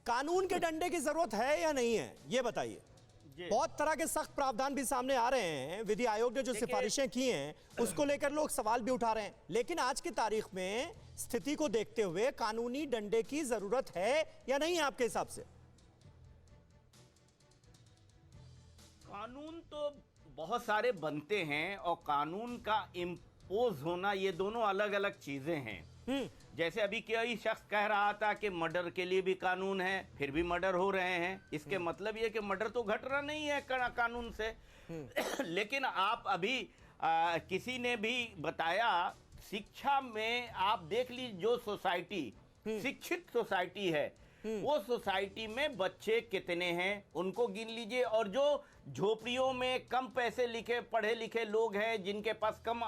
कानून के डंडे की जरूरत है या नहीं है, ये बताइए। बहुत तरह के सख्त प्रावधान भी सामने आ रहे हैं, विधि आयोग ने जो सिफारिशें की हैं उसको लेकर लोग सवाल भी उठा रहे हैं, लेकिन आज की तारीख में स्थिति को देखते हुए कानूनी डंडे की जरूरत है या नहीं आपके हिसाब से? कानून तो बहुत सारे बनते हैं और कानून का इम्पोज होना, ये दोनों अलग अलग चीजें हैं। जैसे अभी कोई शख्स कह रहा था कि मर्डर के लिए भी कानून है, फिर भी मर्डर हो रहे हैं। इसके मतलब ये कि मर्डर तो घट रहा नहीं है कानून से। लेकिन आप अभी किसी ने भी बताया, शिक्षा में आप देख लीजिए, जो सोसाइटी शिक्षित सोसाइटी है वो सोसाइटी में बच्चे कितने हैं उनको गिन लीजिए, और जो झोपड़ियों में कम पैसे लिखे पढ़े लिखे लोग हैं, जिनके पास कम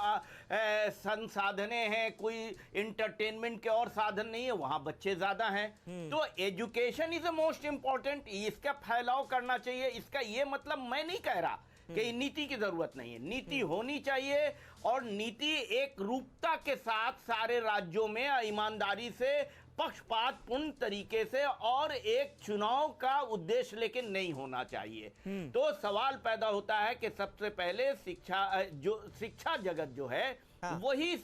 संसाधने हैं, कोई इंटरटेनमेंट के और साधन नहीं है, वहां बच्चे ज्यादा हैं। तो education is the most important, इसका फैलाव करना चाहिए। इसका ये मतलब मैं नहीं कह रहा कि नीति की जरूरत नहीं है, नीति होनी चाहिए, और नीति एक रूपता के साथ सारे राज्यों में ईमानदारी से, पक्षपातपूर्ण तरीके से, और एक चुनाव का उद्देश्य लेकिन नहीं होना चाहिए। तो सवाल पैदा होता है कि सबसे पहले शिक्षा जगत जो है वही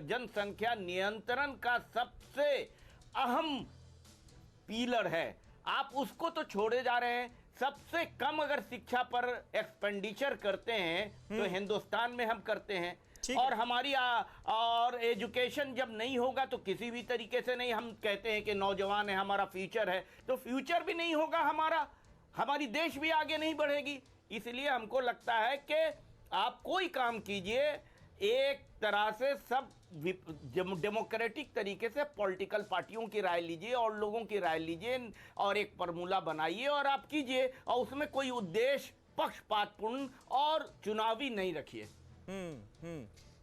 जनसंख्या नियंत्रण का सबसे अहम पिलर है। आप उसको तो छोड़े जा रहे हैं। सबसे कम अगर शिक्षा पर एक्सपेंडिचर करते हैं तो हिंदुस्तान में हम करते हैं, और हमारी और एजुकेशन जब नहीं होगा तो किसी भी तरीके से नहीं। हम कहते हैं कि नौजवान है, हमारा फ्यूचर है, तो फ्यूचर भी नहीं होगा हमारा, हमारी देश भी आगे नहीं बढ़ेगी। इसलिए हमको लगता है कि आप कोई काम कीजिए, एक तरह से सब डेमोक्रेटिक तरीके से पॉलिटिकल पार्टियों की राय लीजिए और लोगों की राय लीजिए, और एक फॉर्मूला बनाइए और आप कीजिए, और उसमें कोई उद्देश्य पक्षपातपूर्ण और चुनावी नहीं रखिए।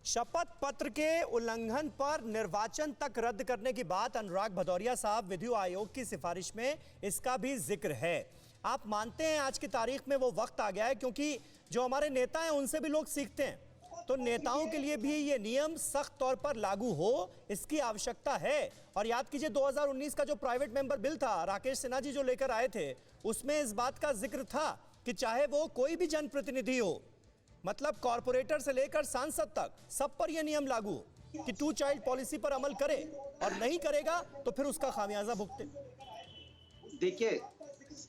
शपथ पत्र के उल्लंघन पर निर्वाचन तक रद्द करने की बात अनुराग भदौरिया साहब, विधि आयोग की सिफारिश में इसका भी जिक्र है। आप मानते हैं आज की तारीख में वो वक्त आ गया है, क्योंकि जो हमारे नेता हैं उनसे भी लोग सीखते हैं, तो नेताओं के लिए भी ये नियम सख्त तौर पर लागू हो, इसकी आवश्यकता है। और याद कीजिए 2019 का जो प्राइवेट मेंबर बिल था, राकेश सिन्हा जी जो लेकर आए थे, उसमें इस बात का जिक्र था कि चाहे वो कोई भी जनप्रतिनिधि हो, मतलब कॉरपोरेटर से लेकर सांसद तक, सब पर यह नियम लागू हो कि 2 चाइल्ड पॉलिसी पर अमल करे, और नहीं करेगा तो फिर उसका खामियाजा भुगते। देखिए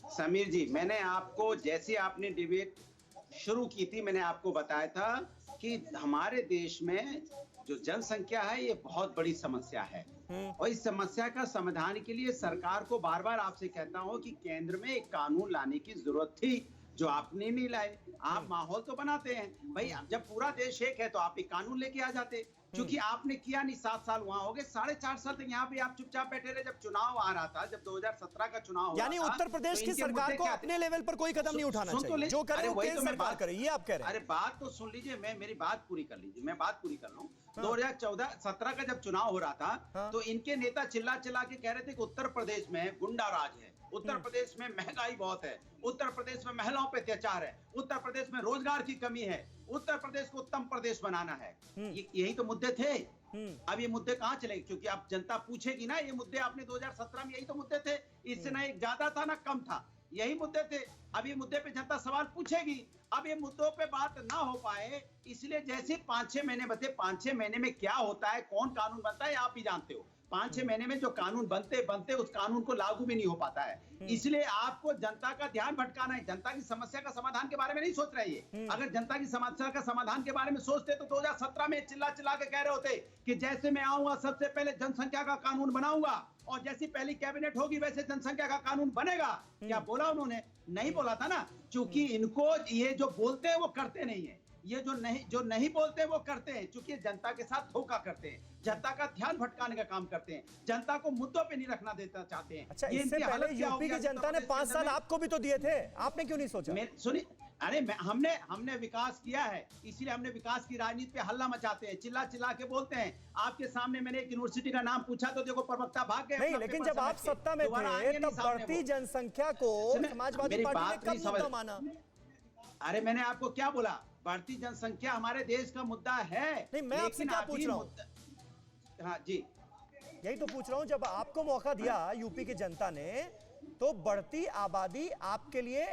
समीर जी, मैंने आपको, जैसे आपने डिबेट शुरू की थी, मैंने आपको बताया था कि हमारे देश में जो जनसंख्या है ये बहुत बड़ी समस्या है, और इस समस्या का समाधान के लिए सरकार को बार बार आपसे कहता हूं कि केंद्र में एक कानून लाने की जरूरत थी, जो आपने नहीं लाए। आप माहौल तो बनाते हैं भाई, जब पूरा देश एक है तो आप एक कानून लेके आ जाते, क्योंकि आपने किया नहीं। 7 साल वहां हो गए, 4.5 साल तक यहाँ पे आप चुपचाप बैठे रहे। जब चुनाव आ रहा था, जब 2017 का चुनाव यानी उत्तर प्रदेश की सरकार को अपने लेवल पर कोई कदम नहीं उठाना चाहिए, जो करे वो केंद्र सरकार करे, ये आप कह रहे हैं। अरे बात तो सुन लीजिए, मेरी बात पूरी कर लीजिए, मैं बात पूरी कर लूं। 2014-17 का जब चुनाव हो रहा था, तो इनके नेता चिल्ला चिल्ला के कह रहे थे कि उत्तर प्रदेश में गुंडा राज है, उत्तर प्रदेश में महंगाई बहुत है, उत्तर प्रदेश में महिलाओं पे अत्याचार है, उत्तर प्रदेश में रोजगार की कमी है, उत्तर प्रदेश को उत्तम प्रदेश बनाना है। यही तो मुद्दे थे। अब ये मुद्दे कहां चले, क्योंकि अब जनता पूछेगी ना, ये मुद्दे आपने 2017 में, यही तो मुद्दे थे। इससे ना एक ज्यादा था ना कम था, यही मुद्दे थे। अब ये मुद्दे पे जनता सवाल पूछेगी। अब ये मुद्दों पे बात ना हो पाए, इसलिए जैसे 5-6 महीने बचे, 5-6 महीने में क्या होता है, कौन कानून बनता है, आप भी जानते हो। 5-6 महीने में जो कानून बनते उस कानून को लागू भी नहीं हो पाता है। इसलिए आपको जनता का ध्यान भटकाना है, जनता की समस्या का समाधान के बारे में नहीं सोच रही है। अगर जनता की समस्या का समाधान के बारे में सोचते तो 2017 में चिल्ला चिल्ला के कह रहे होते कि जैसे मैं आऊंगा सबसे पहले जनसंख्या का कानून बनाऊंगा, और जैसी पहली कैबिनेट होगी वैसे जनसंख्या का कानून बनेगा। क्या बोला उन्होंने? नहीं बोला था ना, क्योंकि इनको ये जो बोलते हैं वो करते नहीं है, ये जो नहीं बोलते वो करते हैं, क्योंकि जनता के साथ धोखा करते हैं, जनता का ध्यान भटकाने का काम करते हैं, जनता को मुद्दों पे नहीं रखना देता चाहते हैं। अच्छा, इससे पहले यूपी की जनता ने 5 साल आपको भी तो दिए थे, आपने क्यों नहीं सोचा? सुनिए, अरे हमने विकास किया है, इसीलिए हमने विकास की राजनीति पे हल्ला मचाते हैं, चिल्ला चिल्ला के बोलते हैं। आपके सामने मैंने एक यूनिवर्सिटी का नाम पूछा तो देखो प्रवक्ता भाग गए। नहीं, लेकिन जब आप सत्ता में थे तब बढ़ती जनसंख्या को समाजवादी पार्टी ने कब मुद्दा माना? अरे मैंने आपको क्या बोला, बढ़ती जनसंख्या हमारे देश का मुद्दा है। नहीं, मैं आपसे क्या पूछ रहा हूं? हाँ जी, यही तो पूछ रहा हूं, जब आपको मौका दिया यूपी की जनता ने, तो बढ़ती आबादी आपके लिए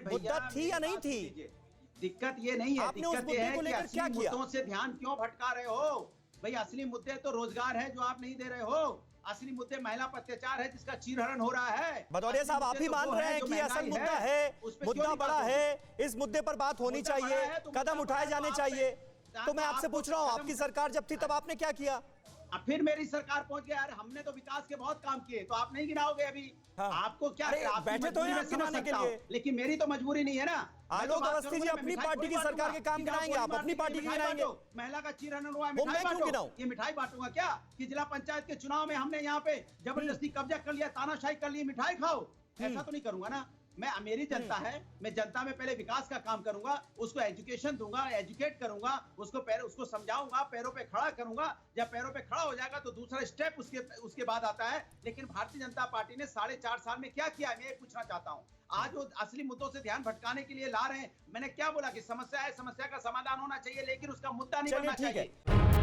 मुद्दा थी या नहीं थी? दिक्कत ये नहीं है, आपने उस दिक्कत ये मुद्दे है को कि लेकर असली क्या किया? मुद्दों से ध्यान क्यों भटका रहे हो भाई? असली मुद्दे तो रोजगार है जो आप नहीं दे रहे हो, असली मुद्दे महिला पर अत्याचार है जिसका चीरहरण हो रहा है। भदौरिया साहब, आप ही मान रहे हैं कि असल मुद्दा है, मुद्दा बड़ा है, इस मुद्दे पर बात होनी चाहिए, कदम उठाए जाने चाहिए। तो मैं आपसे पूछ रहा हूं, आपकी सरकार जब थी तब आपने क्या किया? अब फिर मेरी सरकार पहुंच गया यार, हमने तो विकास के बहुत काम किए, तो आप नहीं गिनाओगे अभी? हाँ। आपको क्या, आपकी बैठे तो हैं मजबूरी आप मैं समझ गिनाने के सकता हूं, लिए। लेकिन मेरी तो मजबूरी नहीं है ना। आलोक अवस्थी जी अपनी पार्टी की सरकार के काम गिनाएंगे, आप अपनी पार्टी के गिनाएंगे। महिला का चीरहरण हुआ, वो मैं क्यों गिनाऊं? ये मिठाई बांटूंगा क्या कि जिला पंचायत के चुनाव में हमने यहाँ पे जबरदस्ती कब्जा कर लिया, तानाशाही कर ली, मिठाई खाओ? ऐसा तो नहीं करूंगा ना मैं। मेरी जनता है, मैं जनता में पहले विकास का काम करूंगा, उसको एजुकेशन दूंगा, एजुकेट करूंगा, उसको समझाऊंगा, पैरों पे खड़ा करूंगा। जब पैरों पे खड़ा हो जाएगा तो दूसरा स्टेप उसके बाद आता है। लेकिन भारतीय जनता पार्टी ने 4.5 साल में क्या किया, मैं ये पूछना चाहता हूँ। आज वो असली मुद्दों से ध्यान भटकाने के लिए ला रहे हैं। मैंने क्या बोला कि समस्या है, समस्या का समाधान होना चाहिए, लेकिन उसका मुद्दा नहीं बनना चाहिए।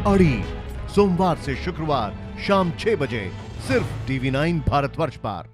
अड़ी सोमवार से शुक्रवार शाम 6 बजे सिर्फ TV9 भारतवर्ष पर।